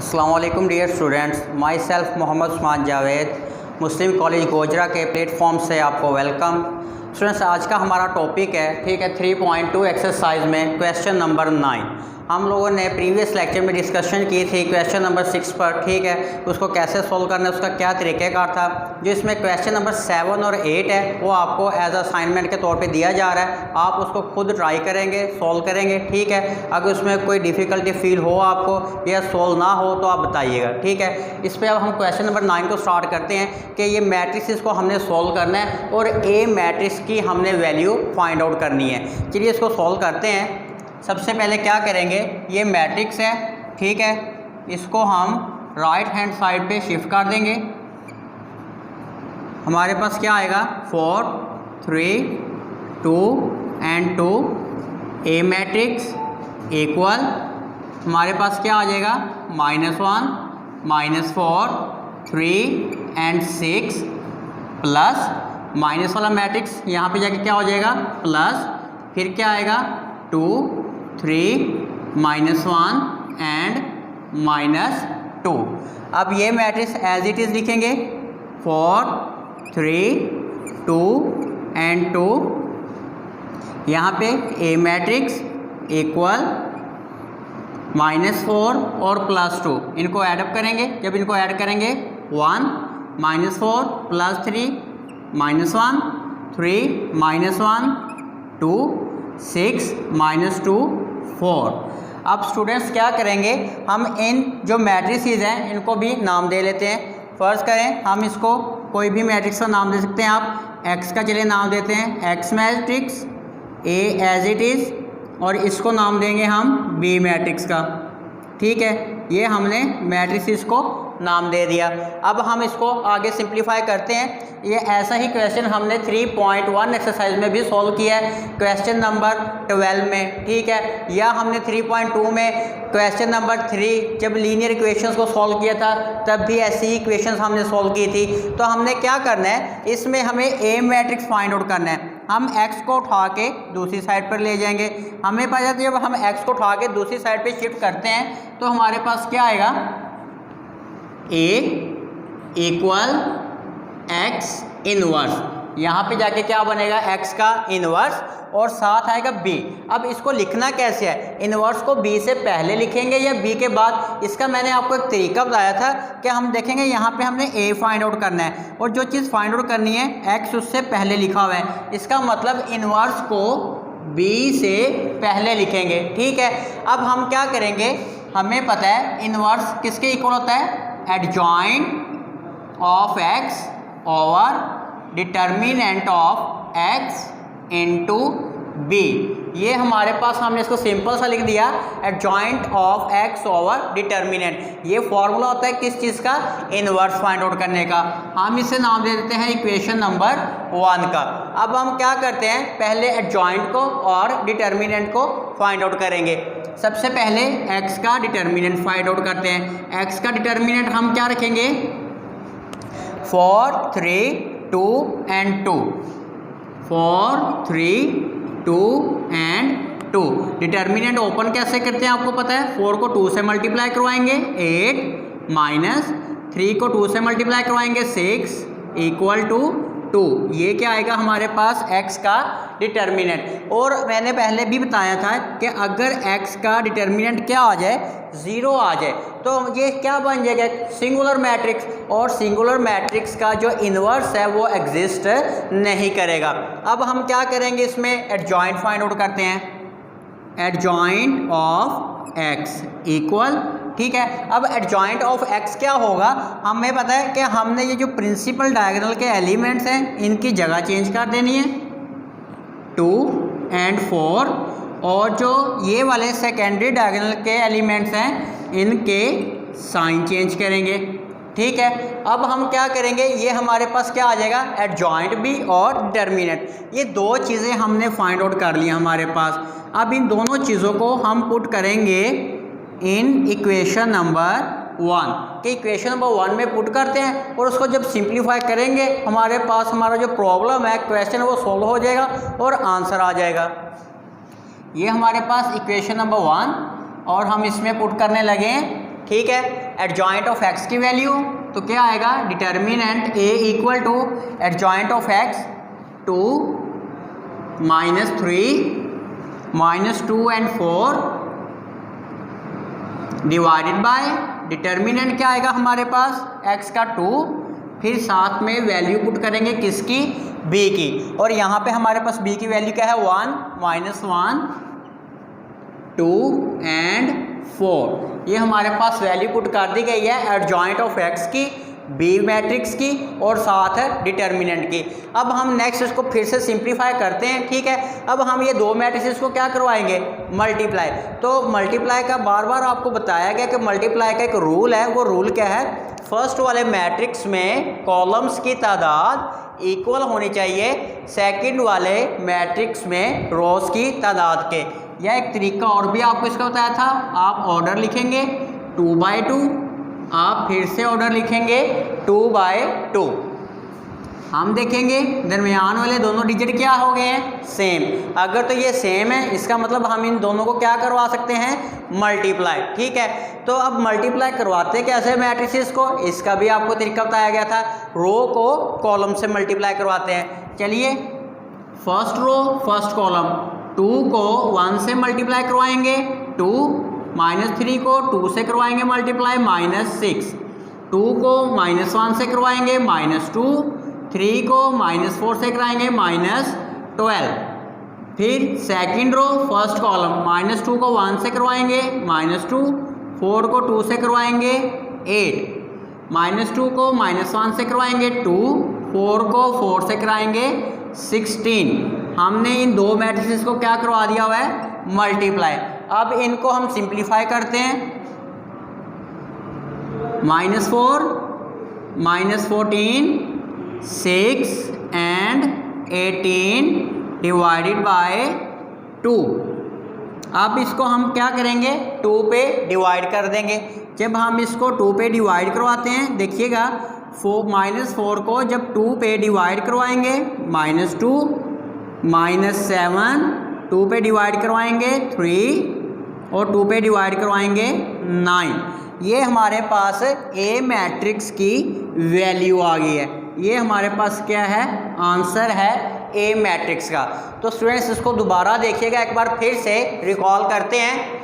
अस्सलाम वालेकुम dear students, myself Mohammad Usman Javed, Muslim college Gojra के प्लेटफॉर्म से आपको वेलकम। स्टूडेंट्स, आज का हमारा टॉपिक है, ठीक है, 3.2 एक्सरसाइज में क्वेश्चन नंबर 9। हम लोगों ने प्रीवियस लेक्चर में डिस्कशन की थी क्वेश्चन नंबर 6 पर, ठीक है, उसको कैसे सोल्व करना है, उसका क्या तरीक़ेकार था। जो इसमें क्वेश्चन नंबर 7 और 8 है वो आपको एज असाइनमेंट के तौर पे दिया जा रहा है। आप उसको खुद ट्राई करेंगे, सोल्व करेंगे, ठीक है। अगर उसमें कोई डिफ़िकल्टी फील हो आपको या सोल्व ना हो तो आप बताइएगा, ठीक है। इस पर अब हम क्वेश्चन नंबर 9 को स्टार्ट करते हैं कि ये मैट्रिक्स को हमने सोल्व करना है और ए मैट्रिक्स की हमने वैल्यू फाइंड आउट करनी है। चलिए इसको सोल्व करते हैं। सबसे पहले क्या करेंगे, ये मैट्रिक्स है, ठीक है, इसको हम राइट हैंड साइड पे शिफ्ट कर देंगे। हमारे पास क्या आएगा, 4 3 2 एंड 2 ए मैट्रिक्स इक्वल हमारे पास क्या आ जाएगा, -1 -4 3 एंड 6 प्लस माइनस वाला मैट्रिक्स यहाँ पे जाके क्या हो जाएगा, प्लस फिर क्या आएगा 2 3 -1 एंड -2। अब ये मैट्रिक्स एज इट इज़ लिखेंगे, 4 3 2 एंड 2। यहाँ पे ए मैट्रिक्स इक्वल -4 और +2, इनको ऐडअप करेंगे। जब इनको ऐड करेंगे 1 -4 + 3 -1 3 -1 2 6 -2 4। अब स्टूडेंट्स क्या करेंगे, हम इन जो मैट्रिसेस हैं इनको भी नाम दे लेते हैं। फर्स्ट करें, हम इसको कोई भी मैट्रिक्स का नाम दे सकते हैं। आप एक्स का चलिए नाम देते हैं, X matrix A as it is, और इसको नाम देंगे हम बी मैट्रिक्स का, ठीक है। ये हमने मैट्रिसेस को नाम दे दिया। अब हम इसको आगे सिंप्लीफाई करते हैं। ये ऐसा ही क्वेश्चन हमने 3.1 एक्सरसाइज में भी सॉल्व किया है, क्वेश्चन नंबर 12 में, ठीक है। या हमने 3.2 में क्वेश्चन नंबर 3 जब लीनियर इक्वेशंस को सॉल्व किया था तब भी ऐसी ही इक्वेशंस हमने सॉल्व की थी। तो हमने क्या करना है, इसमें हमें ए मैट्रिक्स फाइंड आउट करना है। हम x को उठा के दूसरी साइड पर ले जाएंगे। हमें पता है जब हम x को उठा के दूसरी साइड पे शिफ्ट करते हैं तो हमारे पास क्या आएगा, a इक्वल x इनवर्स। यहाँ पे जाके क्या बनेगा, x का इनवर्स और साथ आएगा b। अब इसको लिखना कैसे है, इनवर्स को b से पहले लिखेंगे या b के बाद। इसका मैंने आपको एक तरीका बताया था कि हम देखेंगे यहाँ पे हमने a फाइंड आउट करना है और जो चीज़ फाइंड आउट करनी है x उससे पहले लिखा हुआ है। इसका मतलब इनवर्स को b से पहले लिखेंगे, ठीक है। अब हम क्या करेंगे, हमें पता है इनवर्स किसके इक्वल होता है, adjoint of x over determinant of x into b। ये हमारे पास, हमने इसको सिंपल सा लिख दिया, adjoint of x over determinant. ये फॉर्मूला होता है किस चीज़ का, इनवर्स फाइंड आउट करने का। हम इसे नाम दे देते हैं इक्वेशन नंबर 1 का। अब हम क्या करते हैं, पहले एडजॉइंट को और डिटर्मिनेंट को फाइंड आउट करेंगे। सबसे पहले x का डिटर्मिनेंट फाइंड आउट करते हैं। x का डिटर्मिनेंट हम क्या रखेंगे, 4 3 2 एंड 2, 4 3 2 एंड 2। डिटर्मिनेंट ओपन कैसे करते हैं आपको पता है, 4 को 2 से मल्टीप्लाई करवाएंगे 8 माइनस 3 को 2 से मल्टीप्लाई करवाएंगे 6 इक्वल टू 2। ये क्या आएगा हमारे पास, x का डिटर्मिनेंट। और मैंने पहले भी बताया था कि अगर x का डिटर्मिनेंट क्या आ जाए, 0 आ जाए, तो ये क्या बन जाएगा, सिंगुलर मैट्रिक्स। और सिंगुलर मैट्रिक्स का जो इन्वर्स है वो एग्जिस्ट नहीं करेगा। अब हम क्या करेंगे, इसमें एडजॉइंट फाइंड आउट करते हैं, एडजॉइंट ऑफ x इक्वल, ठीक है। अब एडजॉइंट ऑफ x क्या होगा, हमें पता है कि हमने ये जो प्रिंसिपल डायगोनल के एलिमेंट्स हैं इनकी जगह चेंज कर देनी है, 2 एंड 4, और जो ये वाले सेकेंडरी डायगोनल के एलिमेंट्स हैं इनके साइन चेंज करेंगे, ठीक है। अब हम क्या करेंगे, ये हमारे पास क्या आ जाएगा, एडजॉइंट भी और डिटर्मिनेंट। ये दो चीज़ें हमने फाइंड आउट कर ली हमारे पास। अब इन दोनों चीज़ों को हम पुट करेंगे इन इक्वेशन नंबर 1 के इक्वेशन नंबर 1 में पुट करते हैं और उसको जब सिंप्लीफाई करेंगे हमारे पास हमारा जो प्रॉब्लम है, क्वेश्चन, वो सॉल्व हो जाएगा और आंसर आ जाएगा। ये हमारे पास इक्वेशन नंबर 1 और हम इसमें पुट करने लगे हैं, ठीक है। एडजॉइंट ऑफ एक्स की वैल्यू तो क्या आएगा, determinant A equal to adjoint of X 2 -3 -2 and 4 divided by determinant क्या आएगा हमारे पास x का 2, फिर साथ में वैल्यू पुट करेंगे किसकी, b की, और यहाँ पे हमारे पास b की वैल्यू क्या है 1 -1 2 एंड 4। ये हमारे पास वैल्यू पुट कर दी गई है एडजॉइंट ऑफ x की, बी मैट्रिक्स की और साथ है डिटर्मिनेंट की। अब हम नेक्स्ट इसको फिर से सिंप्लीफाई करते हैं, ठीक है। अब हम ये दो मैट्रिक्स को क्या करवाएंगे, मल्टीप्लाई। तो मल्टीप्लाई का बार बार आपको बताया गया कि मल्टीप्लाई का एक रूल है, वो रूल क्या है, फर्स्ट वाले मैट्रिक्स में कॉलम्स की तादाद इक्वल होनी चाहिए सेकंड वाले मैट्रिक्स में रोज की तादाद के। या एक तरीका और भी आपको इसका बताया था, आप ऑर्डर लिखेंगे 2/2, आप फिर से ऑर्डर लिखेंगे 2/2। हम देखेंगे दरमियान वाले दोनों डिजिट क्या हो गए हैं, सेम। अगर तो ये सेम है इसका मतलब हम इन दोनों को क्या करवा सकते हैं, मल्टीप्लाई, ठीक है। तो अब मल्टीप्लाई करवाते कैसे मैट्रिसेस को, इसका भी आपको तरीका बताया गया था, रो को कॉलम से मल्टीप्लाई करवाते हैं। चलिए फर्स्ट रो फर्स्ट कॉलम, 2 को 1 से मल्टीप्लाई करवाएंगे 2, -3 को 2 से करवाएंगे मल्टीप्लाई -6, 2 को -1 से करवाएंगे -2, 3 को -4 से कराएंगे -12। फिर सेकंड रो फर्स्ट कॉलम, -2 को 1 से करवाएंगे -2, 4 को 2 से करवाएंगे 8, -2 को -1 से करवाएंगे 2, 4 को 4 से कराएंगे 16। हमने इन दो मैट्रिसेस को क्या करवा दिया हुआ है, मल्टीप्लाई। अब इनको हम सिंप्लीफाई करते हैं, -4 -14 6 एंड 18 डिवाइडेड बाय 2। अब इसको हम क्या करेंगे, 2 पे डिवाइड कर देंगे। जब हम इसको 2 पे डिवाइड करवाते हैं, देखिएगा -4 को जब 2 पे डिवाइड करवाएंगे -2 -7, 2 पे डिवाइड करवाएंगे 3 और 2 पे डिवाइड करवाएंगे 9। ये हमारे पास ए मैट्रिक्स की वैल्यू आ गई है। ये हमारे पास क्या है, आंसर है ए मैट्रिक्स का। तो स्टूडेंट्स इसको दोबारा देखिएगा, एक बार फिर से रिकॉल करते हैं।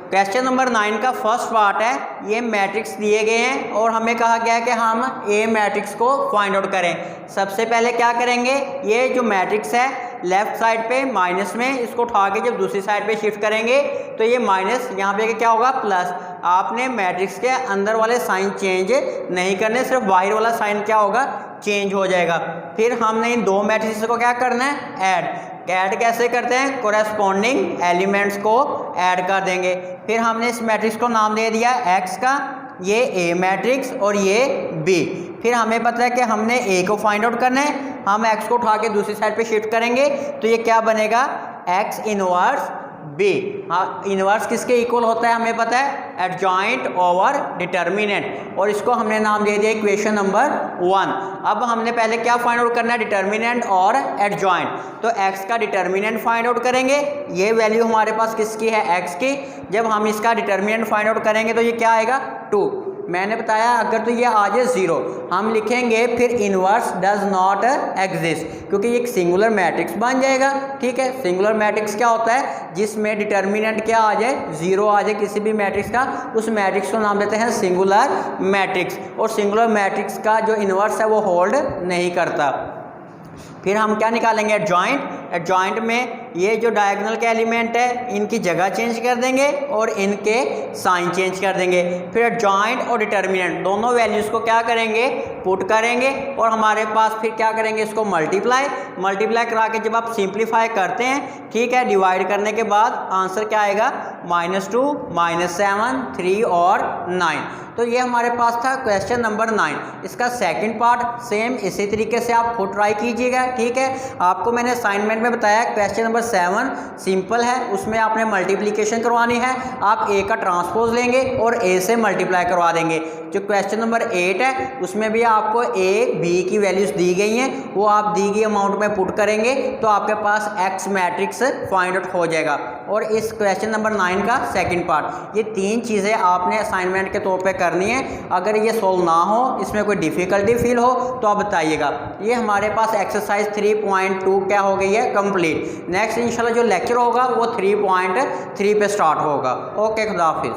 क्वेश्चन नंबर 9 का फर्स्ट पार्ट है, ये मैट्रिक्स दिए गए हैं और हमें कहा गया है कि हम ए मैट्रिक्स को फाइंड आउट करें। सबसे पहले क्या करेंगे, ये जो मैट्रिक्स है लेफ्ट साइड पे माइनस में, इसको उठा के जब दूसरी साइड पे शिफ्ट करेंगे तो ये माइनस यहाँ पे क्या होगा, प्लस। आपने मैट्रिक्स के अंदर वाले साइन चेंज नहीं करने, सिर्फ बाहर वाला साइन क्या होगा, चेंज हो जाएगा। फिर हमने इन दो मैट्रिक्स को क्या करना है, ऐड कैसे करते हैं, कोरेस्पॉन्डिंग एलिमेंट्स को ऐड कर देंगे। फिर हमने इस मैट्रिक्स को नाम दे दिया एक्स का, ये ए मैट्रिक्स और ये बी। फिर हमें पता है कि हमने ए को फाइंड आउट करना है, हम एक्स को उठा के दूसरी साइड पे शिफ्ट करेंगे तो ये क्या बनेगा, एक्स इनवर्स बी। हाँ, इनवर्स किसके इक्वल होता है हमें पता है, एडजॉइंट ओवर डिटर्मिनेंट, और इसको हमने नाम दे दिया इक्वेशन नंबर 1। अब हमने पहले क्या फाइंड आउट करना है, डिटर्मिनेंट और एडजॉइंट। तो x का डिटर्मिनेंट फाइंड आउट करेंगे, ये वैल्यू हमारे पास किसकी है, x की। जब हम इसका डिटर्मिनेंट फाइंड आउट करेंगे तो ये क्या आएगा, 2। मैंने बताया अगर तो ये आ जाए 0 हम लिखेंगे फिर इनवर्स डज नॉट एग्जिस्ट, क्योंकि ये एक सिंगुलर मैट्रिक्स बन जाएगा, ठीक है। सिंगुलर मैट्रिक्स क्या होता है, जिसमें डिटर्मिनेंट क्या आ जाए, 0 आ जाए किसी भी मैट्रिक्स का, उस मैट्रिक्स को नाम देते हैं सिंगुलर मैट्रिक्स। और सिंगुलर मैट्रिक्स का जो इनवर्स है वो होल्ड नहीं करता। फिर हम क्या निकालेंगे, एडजॉइंट में ये जो डायगोनल के एलिमेंट है इनकी जगह चेंज कर देंगे और इनके साइन चेंज कर देंगे। फिर एडजॉइंट और डिटर्मिनेंट दोनों वैल्यूज़ को क्या करेंगे, पुट करेंगे और हमारे पास फिर क्या करेंगे, इसको मल्टीप्लाई करा के जब आप सिंप्लीफाई करते हैं, ठीक है, डिवाइड करने के बाद आंसर क्या आएगा, -2 -7 3 और 9। तो ये हमारे पास था क्वेश्चन नंबर 9। इसका सेकंड पार्ट सेम इसी तरीके से आप खुद ट्राई कीजिएगा, ठीक है। आपको मैंने असाइनमेंट में बताया क्वेश्चन नंबर 7 सिंपल है, उसमें आपने मल्टीप्लिकेशन करवानी है, आप ए का ट्रांसपोज लेंगे और ए से मल्टीप्लाई करवा देंगे। जो क्वेश्चन नंबर 8 है उसमें भी आपको ए बी की वैल्यूज़ दी गई हैं, वो आप दी गई अमाउंट में पुट करेंगे तो आपके पास एक्स मैट्रिक्स फाइंड आउट हो जाएगा। और इस क्वेश्चन नंबर 9 का सेकंड पार्ट। ये 3 चीज़ें आपने असाइनमेंट के तौर पे करनी है। अगर ये सोल्व ना हो, इसमें कोई डिफ़िकल्टी फील हो तो आप बताइएगा। ये हमारे पास एक्सरसाइज 3.2 क्या हो गई है, कंप्लीट। नेक्स्ट इंशाल्लाह जो लेक्चर होगा वो 3.3 पे स्टार्ट होगा। ओके, खुदा हाफिज़।